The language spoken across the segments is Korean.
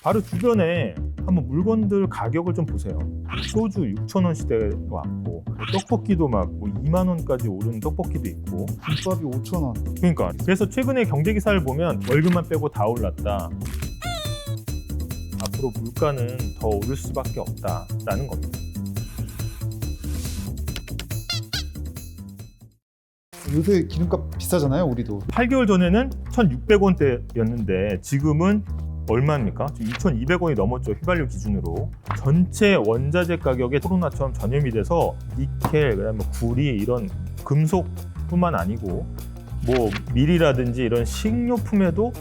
바로 주변에 한번 물건들 가격을 좀 보세요. 소주 6,000원 시대가 왔고 떡볶이도 막 뭐 2만 원까지 오른 떡볶이도 있고 김밥이 5,000원. 그러니까 그래서 최근에 경제기사를 보면 월급만 빼고 다 올랐다. 앞으로 물가는 더 오를 수밖에 없다라는 겁니다. 요새 기름값 비싸잖아요, 우리도. 8개월 전에는 1,600원대였는데 지금은 얼마입니까? 지금 2,200원이 넘었죠. 휘발유 기준으로. 전체 원자재 가격에 코로나처럼 전염이 돼서 니켈, 그다음에 구리 이런 금속뿐만 아니고 뭐 밀이라든지 이런 식료품에도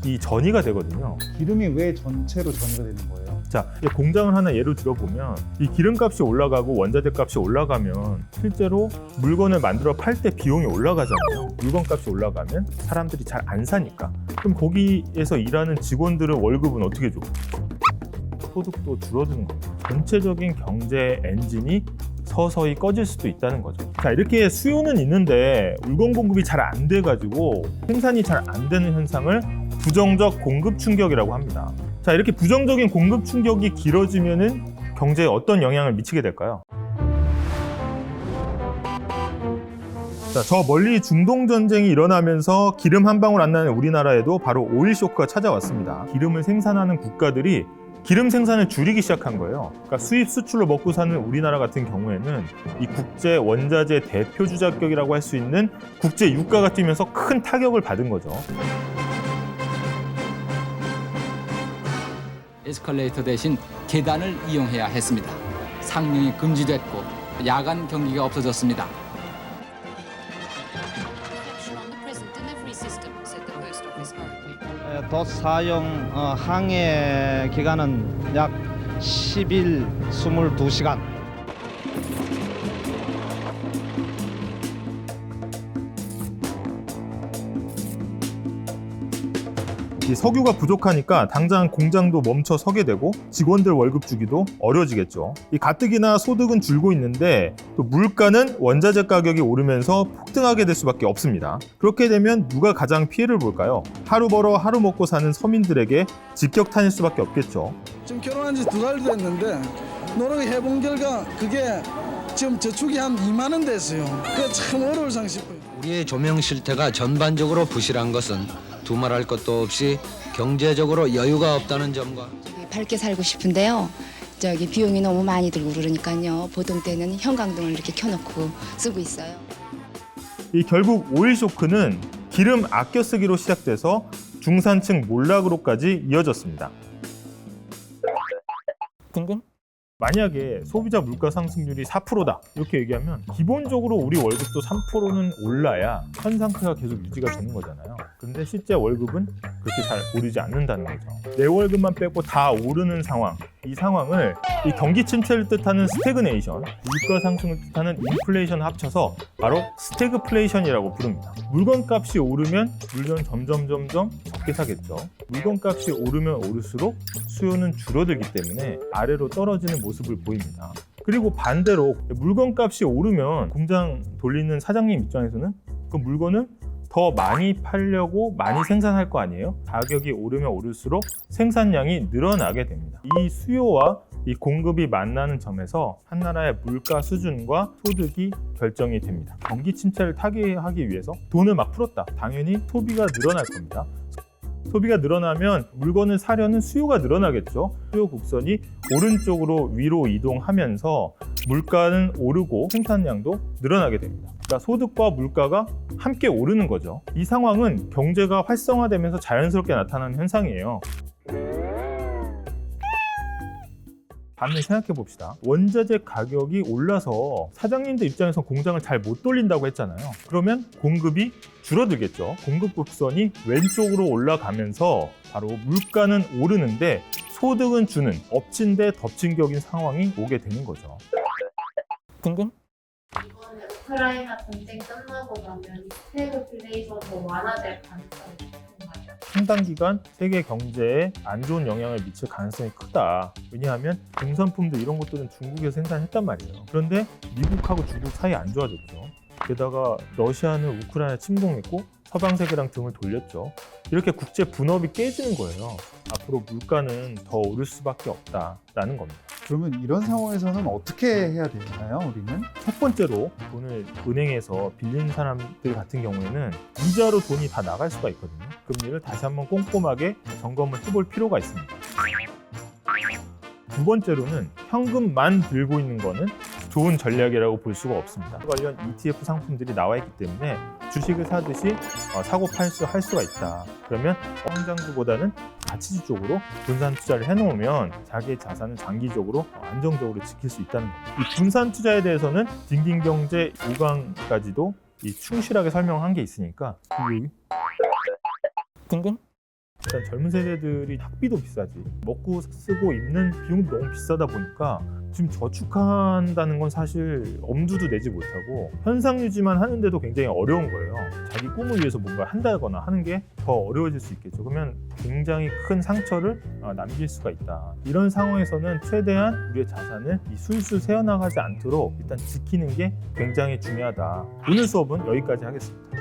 이 전이가 되거든요. 기름이 왜 전체로 전이가 되는 거예요? 자, 공장을 하나 예를 들어보면 이 기름값이 올라가고 원자재 값이 올라가면 실제로 물건을 만들어 팔 때 비용이 올라가잖아요. 물건값이 올라가면 사람들이 잘 안 사니까. 그럼 거기에서 일하는 직원들의 월급은 어떻게 줘? 소득도 줄어드는 거죠. 전체적인 경제 엔진이 서서히 꺼질 수도 있다는 거죠. 자, 이렇게 수요는 있는데 물건 공급이 잘 안 돼가지고 생산이 잘 안 되는 현상을 부정적 공급 충격이라고 합니다. 자, 이렇게 부정적인 공급 충격이 길어지면은 경제에 어떤 영향을 미치게 될까요? 자, 저 멀리 중동 전쟁이 일어나면서 기름 한 방울 안 나는 우리나라에도 바로 오일 쇼크가 찾아왔습니다. 기름을 생산하는 국가들이 기름 생산을 줄이기 시작한 거예요. 그러니까 수입 수출로 먹고 사는 우리나라 같은 경우에는 이 국제 원자재 대표 주자격이라고 할 수 있는 국제 유가가 뛰면서 큰 타격을 받은 거죠. 에스컬레이터 대신 계단을 이용해야 했습니다. 상용이 금지됐고 야간 경기가 없어졌습니다. on the present delivery system, said the post office hurriedly. 돛 사용 항해 기간은 약 10일 22시간. 이 석유가 부족하니까 당장 공장도 멈춰 서게 되고 직원들 월급 주기도 어려워지겠죠. 이 가뜩이나 소득은 줄고 있는데 또 물가는 원자재 가격이 오르면서 폭등하게 될 수밖에 없습니다. 그렇게 되면 누가 가장 피해를 볼까요? 하루 벌어 하루 먹고 사는 서민들에게 직격탄일 수밖에 없겠죠. 지금 결혼한 지 2달 됐는데 노력을 해본 결과 그게 지금 저축이 한 2만 원 됐어요. 그게 참 어려울 상 싶어요. 우리의 조명 실태가 전반적으로 부실한 것은 두말할 것도 없이 경제적으로 여유가 없다는 점과 밝게 살고 싶은데요. 비용이 너무 많이 들고 그러니까요. 보통 때는 형광등을 이렇게 켜놓고 쓰고 있어요. 이 결국 오일 쇼크는 기름 아껴 쓰기로 시작돼서 중산층 몰락으로까지 이어졌습니다. 궁금? 만약에 소비자 물가 상승률이 4%다 이렇게 얘기하면 기본적으로 우리 월급도 3%는 올라야 현 상태가 계속 유지가 되는 거잖아요. 근데 실제 월급은 그렇게 잘 오르지 않는다는 거죠. 내 월급만 빼고 다 오르는 상황, 이 상황을 이 경기 침체를 뜻하는 스태그네이션, 물가 상승을 뜻하는 인플레이션 합쳐서 바로 스태그플레이션이라고 부릅니다. 물건값이 오르면 물건 점점 적게 사겠죠. 물건값이 오르면 오를수록 수요는 줄어들기 때문에 아래로 떨어지는 모습을 보입니다. 그리고 반대로 물건값이 오르면 공장 돌리는 사장님 입장에서는 그 물건을 더 많이 팔려고 많이 생산할 거 아니에요? 가격이 오르면 오를수록 생산량이 늘어나게 됩니다. 이 수요와 이 공급이 만나는 점에서 한 나라의 물가 수준과 소득이 결정이 됩니다. 경기 침체를 타개하기 위해서 돈을 막 풀었다. 당연히 소비가 늘어날 겁니다. 소비가 늘어나면 물건을 사려는 수요가 늘어나겠죠. 수요 곡선이 오른쪽으로 위로 이동하면서 물가는 오르고 생산량도 늘어나게 됩니다. 그러니까 소득과 물가가 함께 오르는 거죠. 이 상황은 경제가 활성화되면서 자연스럽게 나타나는 현상이에요. 반면 생각해 봅시다. 원자재 가격이 올라서 사장님들 입장에서 공장을 잘 못 돌린다고 했잖아요. 그러면 공급이 줄어들겠죠. 공급 곡선이 왼쪽으로 올라가면서 바로 물가는 오르는데 소득은 주는 엎친 데 덮친 격인 상황이 오게 되는 거죠. 궁금? 이번에 우크라이나 전쟁 끝나고 나면 스태그플레이션도 완화될 가능성이 높은가요? 상당 기간 세계 경제에 안 좋은 영향을 미칠 가능성이 크다. 왜냐하면 공산품들 이런 것들은 중국에서 생산했단 말이에요. 그런데 미국하고 중국 사이 안 좋아졌죠. 게다가 러시아는 우크라이나 침공했고 서방 세계랑 등을 돌렸죠. 이렇게 국제 분업이 깨지는 거예요. 앞으로 물가는 더 오를 수밖에 없다라는 겁니다. 그러면 이런 상황에서는 어떻게 해야 되나요, 우리는? 첫 번째로 돈을 은행에서 빌린 사람들 같은 경우에는 이자로 돈이 다 나갈 수가 있거든요. 금리를 다시 한번 꼼꼼하게 점검을 해볼 필요가 있습니다. 두 번째로는 현금만 들고 있는 거는 좋은 전략이라고 볼 수가 없습니다. 관련 ETF 상품들이 나와 있기 때문에 주식을 사듯이 사고 팔수 할 수가 있다. 그러면 성장주보다는 가치주 쪽으로 분산 투자를 해놓으면 자기의 자산을 장기적으로 안정적으로 지킬 수 있다는 겁니다. 이 분산 투자에 대해서는 딩딩경제 5강까지도 충실하게 설명한 게 있으니까 여기 딩딩? 일단 젊은 세대들이 학비도 비싸지, 먹고 쓰고 입는 비용도 너무 비싸다 보니까 지금 저축한다는 건 사실 엄두도 내지 못하고 현상 유지만 하는데도 굉장히 어려운 거예요. 자기 꿈을 위해서 뭔가 한다거나 하는 게 더 어려워질 수 있겠죠. 그러면 굉장히 큰 상처를 남길 수가 있다. 이런 상황에서는 최대한 우리의 자산을 이 술술 새어나가지 않도록 일단 지키는 게 굉장히 중요하다. 오늘 수업은 여기까지 하겠습니다.